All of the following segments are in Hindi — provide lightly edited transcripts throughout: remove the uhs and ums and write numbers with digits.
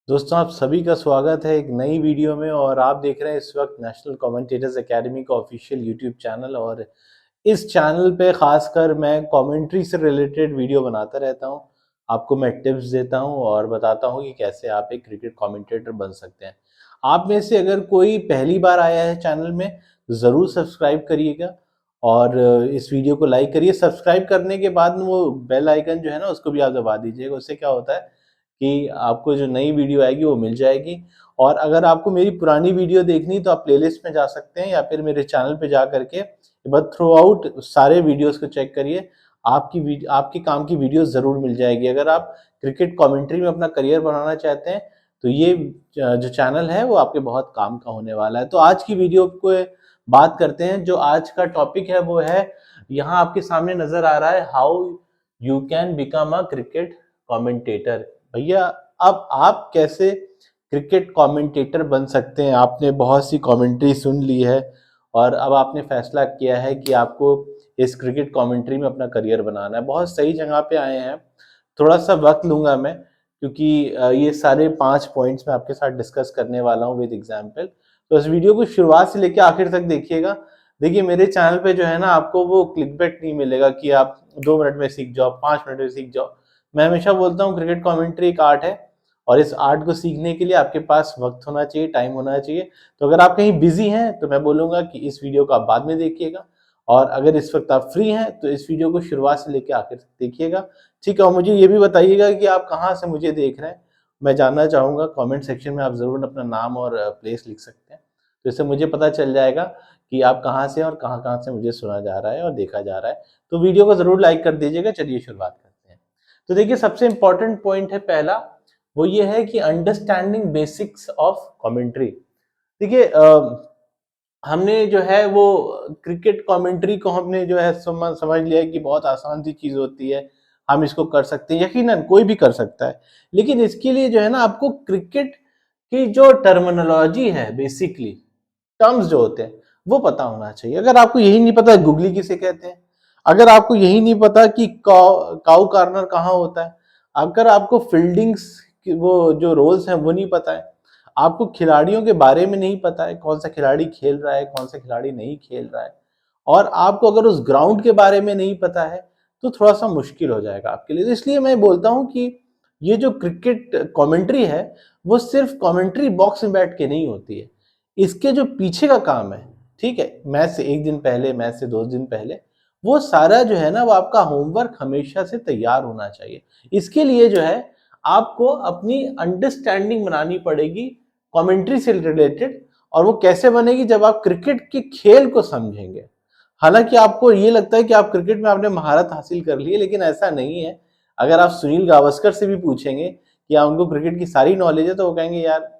दोस्तों, आप सभी का स्वागत है एक नई वीडियो में। और आप देख रहे हैं इस वक्त नेशनल कमेंटेटर्स एकेडमी का ऑफिशियल यूट्यूब चैनल। और इस चैनल पे खासकर मैं कमेंट्री से रिलेटेड वीडियो बनाता रहता हूं। आपको मैं टिप्स देता हूं और बताता हूं कि कैसे आप एक क्रिकेट कमेंटेटर बन सकते हैं। आप में से अगर कोई पहली बार आया है चैनल में तो ज़रूर सब्सक्राइब करिएगा और इस वीडियो को लाइक करिए। सब्सक्राइब करने के बाद में वो बेल आइकन जो है ना, उसको भी आप दबा दीजिएगा। उससे क्या होता है कि आपको जो नई वीडियो आएगी वो मिल जाएगी। और अगर आपको मेरी पुरानी वीडियो देखनी तो आप प्लेलिस्ट में जा सकते हैं या फिर मेरे चैनल पे जा करके बस थ्रू आउट सारे वीडियोस को चेक करिए। आपके काम की वीडियो जरूर मिल जाएगी। अगर आप क्रिकेट कमेंट्री में अपना करियर बनाना चाहते हैं तो ये जो चैनल है वो आपके बहुत काम का होने वाला है। तो आज की वीडियो को बात करते हैं। जो आज का टॉपिक है वो है, यहाँ आपके सामने नजर आ रहा है, how you can become a cricket commentator. भैया, अब आप कैसे क्रिकेट कमेंटेटर बन सकते हैं। आपने बहुत सी कमेंट्री सुन ली है और अब आपने फैसला किया है कि आपको इस क्रिकेट कमेंट्री में अपना करियर बनाना है। बहुत सही जगह पे आए हैं। थोड़ा सा वक्त लूंगा मैं, क्योंकि ये सारे 5 पॉइंट्स मैं आपके साथ डिस्कस करने वाला हूँ विद एग्जाम्पल। तो इस वीडियो को शुरुआत से लेकर आखिर तक देखिएगा। देखिए, मेरे चैनल पे जो है ना, आपको वो क्लिकबेट नहीं मिलेगा कि आप 2 मिनट में सीख जाओ, 5 मिनट में सीख जाओ। मैं हमेशा बोलता हूँ क्रिकेट कमेंट्री एक आर्ट है और इस आर्ट को सीखने के लिए आपके पास वक्त होना चाहिए, टाइम होना चाहिए। तो अगर आप कहीं बिजी हैं तो मैं बोलूंगा कि इस वीडियो को आप बाद में देखिएगा, और अगर इस वक्त आप फ्री हैं तो इस वीडियो को शुरुआत से लेकर आखिर तक देखिएगा। ठीक है, और मुझे ये भी बताइएगा कि आप कहाँ से मुझे देख रहे हैं। मैं जानना चाहूंगा। कमेंट सेक्शन में आप जरूर अपना नाम और प्लेस लिख सकते हैं, तो इससे मुझे पता चल जाएगा कि आप कहाँ से और कहाँ कहाँ से मुझे सुना जा रहा है और देखा जा रहा है। तो वीडियो को जरूर लाइक कर दीजिएगा। चलिए शुरुआत करते हैं। तो देखिए, सबसे इंपॉर्टेंट पॉइंट है पहला, वो ये है कि अंडरस्टैंडिंग बेसिक्स ऑफ कमेंट्री। देखिए, हमने जो है वो क्रिकेट कमेंट्री को हमने जो है समझ लिया है कि बहुत आसान सी चीज होती है, हम इसको कर सकते हैं। यकीनन कोई भी कर सकता है, लेकिन इसके लिए जो है ना, आपको क्रिकेट की जो टर्मिनोलॉजी है, बेसिकली टर्म्स जो होते हैं, वो पता होना चाहिए। अगर आपको यही नहीं पता गुगली किसे कहते हैं, अगर आपको यही नहीं पता कि काउ कार्नर कहाँ होता है, अगर आपको फील्डिंग्स वो जो रोल्स हैं वो नहीं पता है, आपको खिलाड़ियों के बारे में नहीं पता है, कौन सा खिलाड़ी खेल रहा है, कौन सा खिलाड़ी नहीं खेल रहा है, और आपको अगर उस ग्राउंड के बारे में नहीं पता है, तो थोड़ा सा मुश्किल हो जाएगा आपके लिए। तो इसलिए मैं बोलता हूं कि ये जो क्रिकेट कमेंट्री है वो सिर्फ कमेंट्री बॉक्स में बैठ के नहीं होती है। इसके जो पीछे का काम है, ठीक है, मैच से 1 दिन पहले, मैच से 2 दिन पहले, वो सारा जो है ना, वो आपका होमवर्क हमेशा से तैयार होना चाहिए। इसके लिए जो है आपको अपनी अंडरस्टैंडिंग बनानी पड़ेगी कमेंट्री से रिलेटेड। और वो कैसे बनेगी? जब आप क्रिकेट के खेल को समझेंगे। हालांकि आपको ये लगता है कि आप क्रिकेट में आपने महारत हासिल कर ली है, लेकिन ऐसा नहीं है। अगर आप सुनील गावस्कर से भी पूछेंगे कि उनको क्रिकेट की सारी नॉलेज है, तो वो कहेंगे यार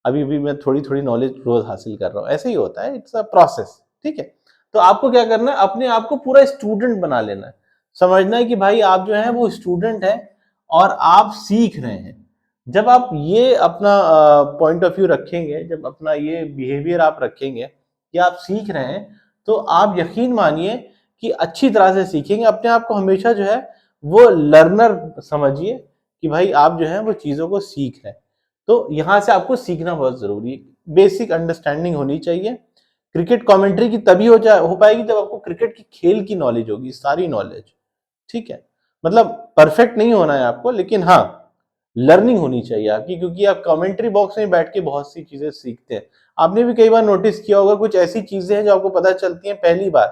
अभी भी मैं थोड़ी थोड़ी नॉलेज रोज हासिल कर रहा हूँ। ऐसे ही होता है, इट्स अ प्रोसेस। ठीक है, तो आपको क्या करना है, अपने आप को पूरा स्टूडेंट बना लेना है। समझना है कि भाई आप जो है वो स्टूडेंट है और आप सीख रहे हैं। जब आप ये अपना पॉइंट ऑफ व्यू रखेंगे, जब अपना ये बिहेवियर आप रखेंगे कि आप सीख रहे हैं, तो आप यकीन मानिए कि अच्छी तरह से सीखेंगे। अपने आप को हमेशा जो है वो लर्नर समझिए कि भाई आप जो है वो चीजों को सीख रहे हैं। तो यहां से आपको सीखना बहुत जरूरी है। बेसिक अंडरस्टैंडिंग होनी चाहिए। क्रिकेट कमेंट्री की तभी हो पाएगी जब आपको क्रिकेट की खेल की नॉलेज होगी, सारी नॉलेज। ठीक है, मतलब परफेक्ट नहीं होना है आपको, लेकिन हाँ, लर्निंग होनी चाहिए आपकी, क्योंकि आप कमेंट्री बॉक्स में बैठ के बहुत सी चीजें सीखते हैं। आपने भी कई बार नोटिस किया होगा, कुछ ऐसी चीजें हैं जो आपको पता चलती हैं पहली बार,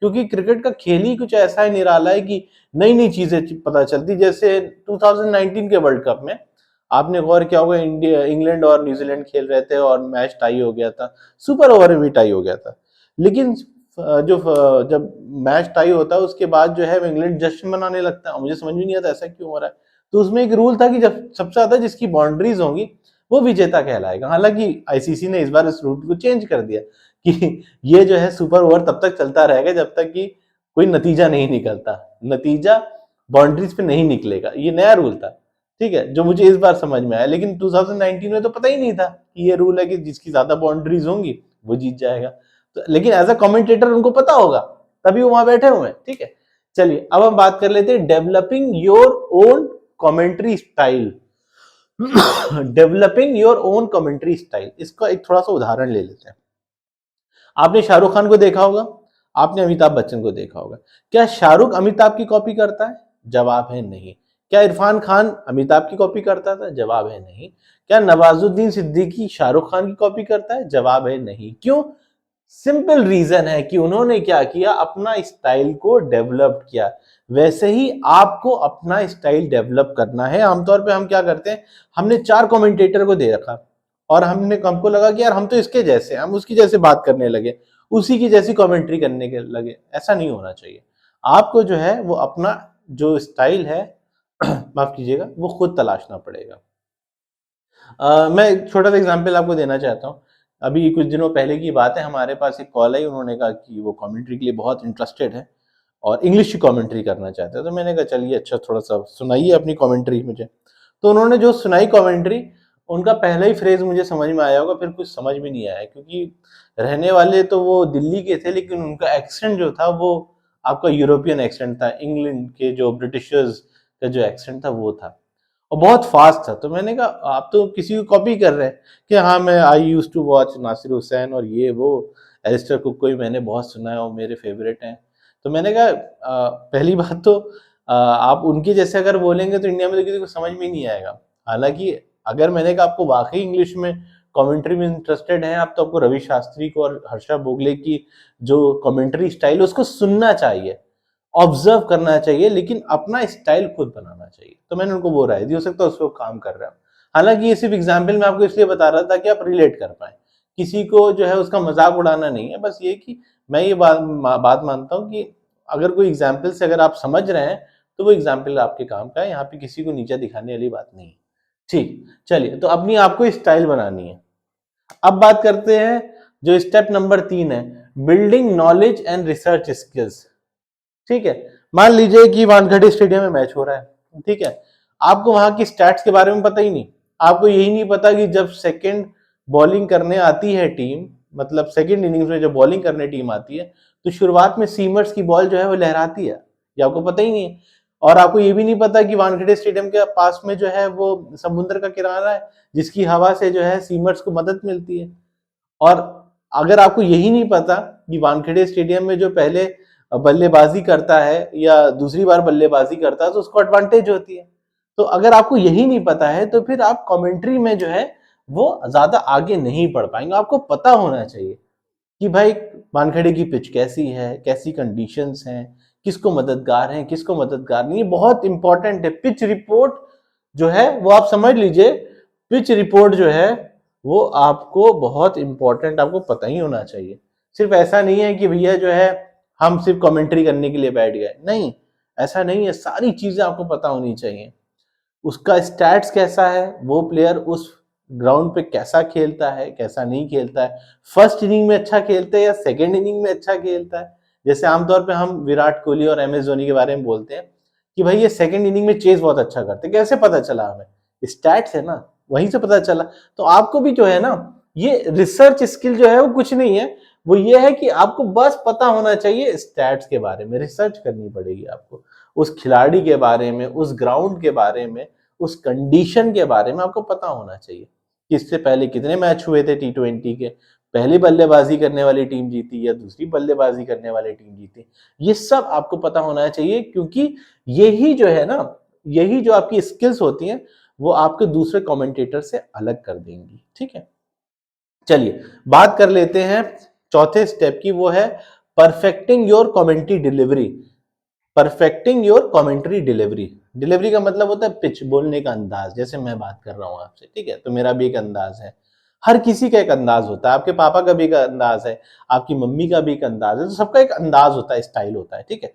क्योंकि क्रिकेट का खेल ही कुछ ऐसा है, निराला है, कि नई नई चीजें पता चलती। जैसे 2019 के वर्ल्ड कप में आपने गौर किया होगा, इंडिया, इंग्लैंड और न्यूजीलैंड खेल रहे थे और मैच टाई हो गया था, सुपर ओवर में भी टाई हो गया था। लेकिन जब मैच टाई होता है उसके बाद जो है इंग्लैंड जश्न मनाने लगता है। मुझे समझ में नहीं आता ऐसा क्यों हो रहा है। तो उसमें एक रूल था कि जब सबसे ज्यादा जिसकी बाउंड्रीज होंगी वो विजेता कहलाएगा। हालांकि आईसीसी ने इस बार इस रूल को चेंज कर दिया कि ये जो है सुपर ओवर तब तक चलता रहेगा जब तक कि कोई नतीजा नहीं निकलता, नतीजा बाउंड्रीज पे नहीं निकलेगा। ये नया रूल था, ठीक है, जो मुझे इस बार समझ में आया। लेकिन 2019 में तो पता ही नहीं था कि ये रूल है कि जिसकी ज्यादा बाउंड्रीज होंगी वो जीत जाएगा। तो लेकिन एज अ कमेंटेटर उनको पता होगा, तभी वो वहां बैठे हुए हैं। ठीक है, चलिए अब हम बात कर लेते हैं developing your own commentary style. Developing your own commentary style, इसका एक थोड़ा सा उदाहरण ले लेते हैं। आपने शाहरुख खान को देखा होगा, आपने अमिताभ बच्चन को देखा होगा। क्या शाहरुख अमिताभ की कॉपी करता है? जवाब है नहीं। क्या इरफान खान अमिताभ की कॉपी करता था? जवाब है नहीं। क्या नवाजुद्दीन सिद्दीकी शाहरुख खान की कॉपी करता है? जवाब है नहीं। क्यों? सिंपल रीजन है कि उन्होंने क्या किया, अपना स्टाइल को डेवलप किया। वैसे ही आपको अपना स्टाइल डेवलप करना है। आमतौर पे हम क्या करते हैं, हमने 4 कमेंटेटर को दे रखा और हमको लगा कि यार हम तो इसके जैसे, हम उसकी जैसे बात करने लगे, उसी की जैसी कमेंट्री करने के लगे। ऐसा नहीं होना चाहिए। आपको जो है वो अपना जो स्टाइल है माफ कीजिएगा, वो खुद तलाशना पड़ेगा। मैं एक छोटा सा एग्जांपल आपको देना चाहता हूँ। अभी कुछ दिनों पहले की बात है, हमारे पास एक कॉल आई, उन्होंने कहा कि वो कमेंट्री के लिए बहुत इंटरेस्टेड है और इंग्लिश की कमेंट्री करना चाहते हैं। तो मैंने कहा चलिए अच्छा, थोड़ा सा सुनाइए अपनी कमेंट्री मुझे। तो उन्होंने जो सुनाई कमेंट्री, उनका पहला ही फ्रेज मुझे समझ में आया होगा, फिर कुछ समझ में नहीं आया, क्योंकि रहने वाले तो वो दिल्ली के थे, लेकिन उनका एक्सेंट जो था वो आपका यूरोपियन एक्सेंट था, इंग्लैंड के जो ब्रिटिशर्स का जो एक्सेंट था वो था, और बहुत फास्ट था। तो मैंने कहा आप तो किसी को कॉपी कर रहे हैं कि हाँ मैं I use to watch Nasir Hussain और ये वो, एलिस्टर कुक को भी मैंने बहुत सुना है और मेरे फेवरेट हैं। तो मैंने कहा पहली बात तो आप उनके जैसे अगर बोलेंगे तो इंडिया में तो किसी को समझ में ही नहीं आएगा। हालांकि अगर मैंने कहा आपको वाकई इंग्लिश में कमेंट्री में इंटरेस्टेड है आप, तो आपको रवि शास्त्री को और हर्षा भोगले की जो कमेंट्री स्टाइल उसको सुनना चाहिए, ऑब्जर्व करना चाहिए, लेकिन अपना स्टाइल खुद बनाना चाहिए। तो मैंने उनको वो राय दी, हो सकता है उस पर काम कर रहा हूँ। हालांकि ये सिर्फ एग्जाम्पल मैं आपको इसलिए बता रहा था कि आप रिलेट कर पाए, किसी को जो है उसका मजाक उड़ाना नहीं है। बस ये कि मैं ये बात मानता हूँ कि अगर कोई एग्जाम्पल से अगर आप समझ रहे हैं तो वो एग्जाम्पल आपके काम का है, यहाँ पे किसी को नीचा दिखाने वाली बात नहीं। ठीक, चलिए, तो अपनी आपको स्टाइल बनानी है। अब बात करते हैं जो स्टेप नंबर 3 है, building knowledge and research skills. ठीक है, मान लीजिए कि वानखेड़े स्टेडियम में मैच हो रहा है, ठीक है, आपको वहां की स्टैट्स के बारे में पता ही नहीं, आपको यही नहीं पता कि जब सेकंड बॉलिंग करने आती है टीम, मतलब सेकंड इनिंग्स में जब बॉलिंग करने टीम आती है, तो शुरुआत में सीमर्स की बॉल जो है वो लहराती है, ये आपको पता ही नहीं है। और आपको ये भी नहीं पता कि वानखेड़े स्टेडियम के पास में जो है वो समुद्र का किनारा है, जिसकी हवा से जो है सीमर्स को मदद मिलती है। और अगर आपको यही नहीं पता कि वानखेड़े स्टेडियम में जो पहले बल्लेबाजी करता है या दूसरी बार बल्लेबाजी करता है तो उसको एडवांटेज होती है। तो अगर आपको यही नहीं पता है तो फिर आप कमेंट्री में जो है वो ज्यादा आगे नहीं बढ़ पाएंगे। आपको पता होना चाहिए कि भाई वानखेड़े की पिच कैसी है, कैसी कंडीशंस हैं, किसको मददगार है, किसको मददगार नहीं है, बहुत इंपॉर्टेंट है। पिच रिपोर्ट जो है वो आप समझ लीजिए, पिच रिपोर्ट जो है वो आपको बहुत इंपॉर्टेंट, आपको पता ही होना चाहिए। सिर्फ ऐसा नहीं है कि भैया जो है हम सिर्फ कमेंट्री करने के लिए बैठ गए, नहीं, ऐसा नहीं है। सारी चीजें आपको पता होनी चाहिए। उसका स्टैट्स कैसा है, वो प्लेयर उस ग्राउंड पे कैसा खेलता है, कैसा नहीं खेलता है, फर्स्ट इनिंग में अच्छा खेलता है या सेकेंड इनिंग में अच्छा खेलता है। जैसे आमतौर पे हम विराट कोहली और एम एस धोनी के बारे में बोलते हैं कि भाई ये सेकेंड इनिंग में चेस बहुत अच्छा करते हैं। कैसे पता चला हमें? स्टैट्स है ना, वहीं से पता चला। तो आपको भी जो है ना, ये रिसर्च स्किल जो है वो कुछ नहीं है, वो ये है कि आपको बस पता होना चाहिए स्टैट्स के बारे में, रिसर्च करनी पड़ेगी आपको उस खिलाड़ी के बारे में, उस ग्राउंड के बारे में, उस कंडीशन के बारे में आपको पता होना चाहिए कि इससे पहले कितने मैच हुए थे T20 के, पहली बल्लेबाजी करने वाली टीम जीती या दूसरी बल्लेबाजी करने वाली टीम जीती। ये सब आपको पता होना चाहिए, क्योंकि यही जो है ना, यही जो आपकी स्किल्स होती हैं वो आपके दूसरे कमेंटेटर से अलग कर देंगी। ठीक है, चलिए बात कर लेते हैं चौथे स्टेप की, वो है perfecting your commentary delivery. Perfecting your commentary delivery, delivery का मतलब होता है पिच, बोलने का अंदाज। जैसे मैं बात कर रहा हूं आपसे, ठीक है, तो मेरा भी एक अंदाज है, हर किसी का एक अंदाज होता है, आपके पापा का भी एक अंदाज है, आपकी मम्मी का भी एक अंदाज है, तो सबका एक अंदाज होता है, स्टाइल होता है। ठीक है,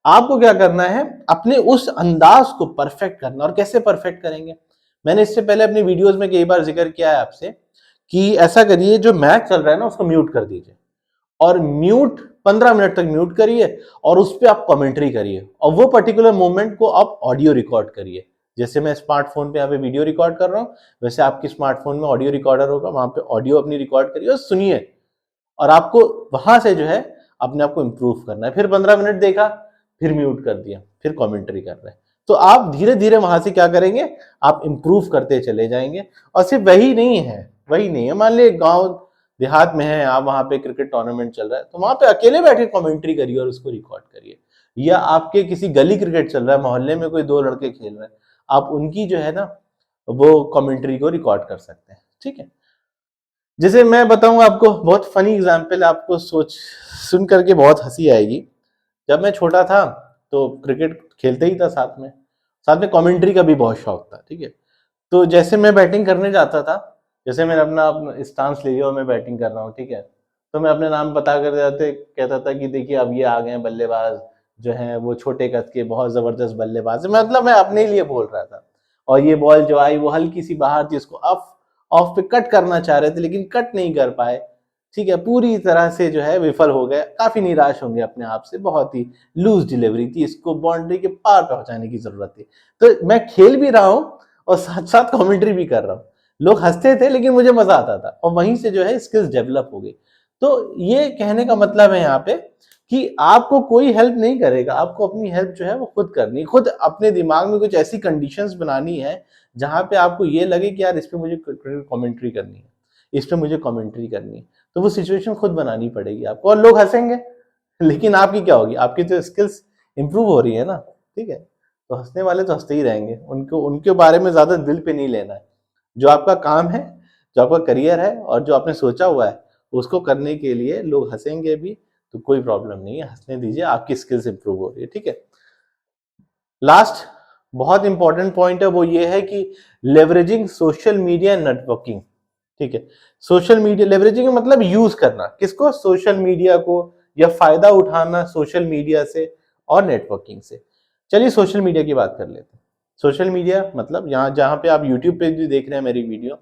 आपको क्या करना है, अपने उस अंदाज को परफेक्ट करना। और कैसे परफेक्ट करेंगे, मैंने इससे पहले अपनी वीडियोस में कई बार जिक्र किया है आपसे कि ऐसा करिए, जो मैच चल रहा है ना उसको म्यूट कर दीजिए, और म्यूट 15 मिनट तक म्यूट करिए और उस पर आप कमेंट्री करिए, और वो पर्टिकुलर मोमेंट को आप ऑडियो रिकॉर्ड करिए। जैसे मैं स्मार्टफोन पे यहाँ पे वीडियो रिकॉर्ड कर रहा हूँ, वैसे आपके स्मार्टफोन में ऑडियो रिकॉर्डर होगा, वहां पे ऑडियो अपनी रिकॉर्ड करिए और सुनिए, और आपको वहां से जो है अपने आप को इंप्रूव करना है। फिर 15 मिनट देखा, फिर म्यूट कर दिया, फिर कमेंट्री कर रहे हैं। तो आप धीरे धीरे वहां से क्या करेंगे, आप इंप्रूव करते चले जाएंगे। और सिर्फ वही नहीं है, मान लीजिए गांव देहात में है, आप वहां पे क्रिकेट टूर्नामेंट चल रहा है तो वहां पे अकेले बैठ के कमेंट्री करिए और उसको रिकॉर्ड करिए। या आपके किसी गली क्रिकेट चल रहा है, मोहल्ले में कोई दो लड़के खेल रहे हैं, आप उनकी जो है ना वो कमेंट्री को रिकॉर्ड कर सकते हैं। ठीक है, जैसे मैं बताऊंगा आपको बहुत फनी एग्जांपल, आपको सोच सुन करके बहुत हंसी आएगी। जब मैं छोटा था तो क्रिकेट खेलते ही था, साथ में कमेंट्री का भी बहुत शौक था। ठीक है, तो जैसे मैं बैटिंग करने जाता था, जैसे मैंने अपना स्टांस ले लिया और मैं बैटिंग कर रहा हूँ, ठीक है, तो मैं अपने नाम बता कर जाते कहता था कि देखिए अब ये आ गए बल्लेबाज जो हैं वो छोटे कद के बहुत जबरदस्त बल्लेबाज है, मतलब मैं अपने लिए बोल रहा था। और ये बॉल जो आई वो हल्की सी बाहर थी, उसको ऑफ पे कट करना चाह रहे थे लेकिन कट नहीं कर पाए। ठीक है, पूरी तरह से जो है विफल हो गए, काफी निराश होंगे अपने आप से, बहुत ही लूज डिलीवरी थी, इसको बाउंड्री के पार पहुंचाने की जरूरत थी। तो मैं खेल भी रहा हूँ और साथ साथ कमेंट्री भी कर रहा हूँ, लोग हंसते थे लेकिन मुझे मजा आता था, और वहीं से जो है स्किल्स डेवलप हो गई। तो ये कहने का मतलब है यहाँ पे कि आपको कोई हेल्प नहीं करेगा, आपको अपनी हेल्प जो है वो खुद करनी, खुद अपने दिमाग में कुछ ऐसी कंडीशंस बनानी है जहां पे आपको ये लगे कि यार इस पे मुझे कमेंट्री करनी है, इस पे मुझे कमेंट्री करनी है, तो वो सिचुएशन खुद बनानी पड़ेगी आपको। और लोग हंसेंगे लेकिन आपकी क्या होगी, आपकी तो स्किल्स इंप्रूव हो रही है ना। ठीक है, तो हंसने वाले तो हंसते ही रहेंगे, उनको उनके बारे में ज्यादा दिल पे नहीं लेना है। जो आपका काम है, जो आपका करियर है और जो आपने सोचा हुआ है उसको करने के लिए लोग हंसेंगे भी तो कोई प्रॉब्लम नहीं है, हंसने दीजिए, आपकी स्किल्स इंप्रूव हो रही है। ठीक है, लास्ट बहुत इंपॉर्टेंट पॉइंट है वो ये है कि लेवरेजिंग सोशल मीडिया नेटवर्किंग। ठीक है, सोशल मीडिया लेवरेजिंग मतलब यूज करना, किसको, सोशल मीडिया को, या फायदा उठाना सोशल मीडिया से और नेटवर्किंग से। चलिए सोशल मीडिया की बात कर लेते हैं। सोशल मीडिया मतलब यहाँ जहाँ पे आप यूट्यूब पे भी देख रहे हैं मेरी वीडियो,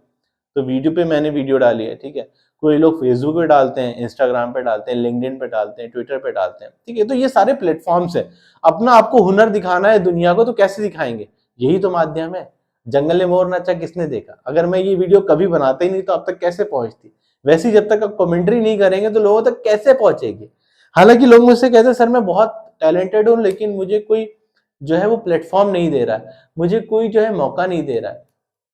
तो वीडियो पे मैंने वीडियो डाली है। ठीक है, कोई लोग फेसबुक पे डालते हैं, इंस्टाग्राम पे डालते हैं, लिंक्डइन पे डालते हैं, ट्विटर पे डालते हैं। ठीक है, तो ये सारे प्लेटफॉर्म्स है। अपना आपको हुनर दिखाना है दुनिया को, तो कैसे दिखाएंगे, यही तो माध्यम है। जंगल में मोर नाचा किसने देखा, अगर मैं ये वीडियो कभी बनाता ही नहीं तो अब तक कैसे पहुंचती। वैसे ही जब तक आप कमेंट्री नहीं करेंगे तो लोगों तक कैसे पहुंचेगी। हालांकि लोग मुझसे कहते हैं सर मैं बहुत टैलेंटेड हूं लेकिन मुझे कोई जो है वो प्लेटफॉर्म नहीं दे रहा है, मुझे कोई जो है मौका नहीं दे रहा है।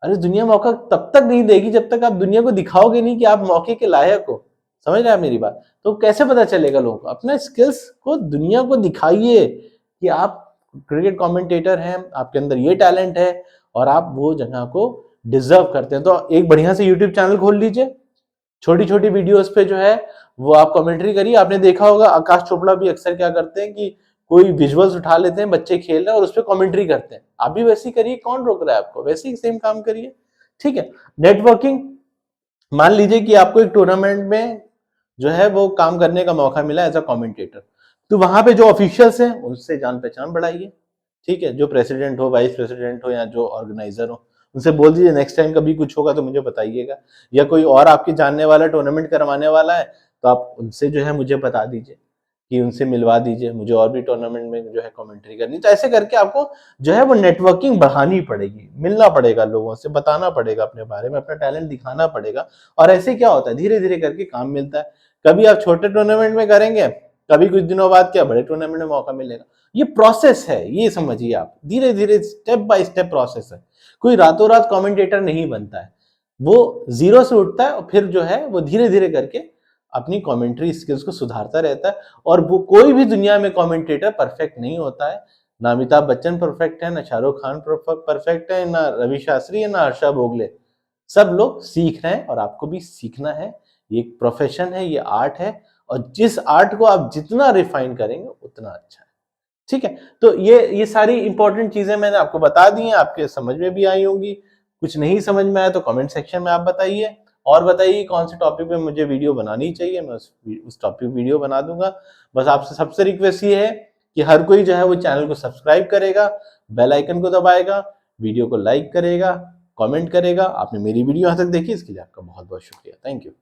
अरे दुनिया मौका तब तक नहीं देगी जब तक आप दुनिया को दिखाओगे नहीं कि आप मौके के लायक हो। समझ रहे हैं आप मेरी बात, तो कैसे पता चलेगा लोगों को, अपना स्किल्स को दुनिया को दिखाइए कि आप क्रिकेट कमेंटेटर हैं, आपके अंदर ये टैलेंट है और आप वो जगह को डिजर्व करते हैं। तो एक बढ़िया से यूट्यूब चैनल खोल लीजिए, छोटी छोटी वीडियोस पे जो है वो आप कमेंट्री करिए। आपने देखा होगा आकाश चोपड़ा भी अक्सर क्या करते हैं कि कोई विजुअल्स उठा लेते हैं, बच्चे खेल रहे हैं और उस पर कमेंट्री करते हैं। आप भी वैसे ही करिए, कौन रोक रहा है आपको, वैसे ही सेम काम करिए। ठीक है, नेटवर्किंग, मान लीजिए कि आपको एक टूर्नामेंट में जो है वो काम करने का मौका मिला एज अ कमेंटेटर, तो वहां पे जो ऑफिशियल्स हैं उनसे जान पहचान बढ़ाइए। ठीक है, जो प्रेसिडेंट हो, वाइस प्रेसिडेंट हो या जो ऑर्गेनाइजर हो, उनसे बोल दीजिए नेक्स्ट टाइम कभी कुछ होगा तो मुझे बताइएगा। या कोई और आपके जानने वाला टूर्नामेंट करवाने वाला है तो आप उनसे जो है मुझे बता दीजिए कि उनसे मिलवा दीजिए, मुझे और भी टूर्नामेंट में जो है कमेंट्री करनी। तो ऐसे करके आपको जो है वो नेटवर्किंग बढ़ानी पड़ेगी, मिलना पड़ेगा लोगों से, बताना पड़ेगा अपने बारे में, अपना टैलेंट दिखाना पड़ेगा। और ऐसे क्या होता है, धीरे धीरे करके काम मिलता है। कभी आप छोटे टूर्नामेंट में करेंगे, कभी कुछ दिनों बाद क्या बड़े टूर्नामेंट में मौका मिलेगा। ये प्रोसेस है, ये समझिए आप, धीरे धीरे स्टेप बाय स्टेप प्रोसेस है। कोई रातों रात कमेंटेटर नहीं बनता है, वो जीरो से उठता है और फिर जो है वो धीरे धीरे करके अपनी कमेंट्री स्किल्स को सुधारता रहता है। और वो कोई भी दुनिया में कमेंटेटर परफेक्ट नहीं होता है, ना अमिताभ बच्चन परफेक्ट है, ना शाहरुख खान परफेक्ट है, ना रवि शास्त्री है, ना हर्षा भोगले। सब लोग सीख रहे हैं और आपको भी सीखना है। ये एक प्रोफेशन है, ये आर्ट है, और जिस आर्ट को आप जितना रिफाइन करेंगे उतना अच्छा है। ठीक है, तो ये सारी इंपॉर्टेंट चीजें मैंने आपको बता दी हैं, आपके समझ में भी आई होंगी। कुछ नहीं समझ में आया तो कमेंट सेक्शन में आप बताइए, और बताइए कौन से टॉपिक पे मुझे वीडियो बनानी चाहिए, मैं उस टॉपिक वीडियो बना दूंगा। बस आपसे सबसे रिक्वेस्ट ये है कि हर कोई जो है वो चैनल को सब्सक्राइब करेगा, बेल आइकन को दबाएगा, वीडियो को लाइक करेगा, कमेंट करेगा। आपने मेरी वीडियो यहाँ तक देखी, इसके लिए आपका बहुत बहुत शुक्रिया। Thank you.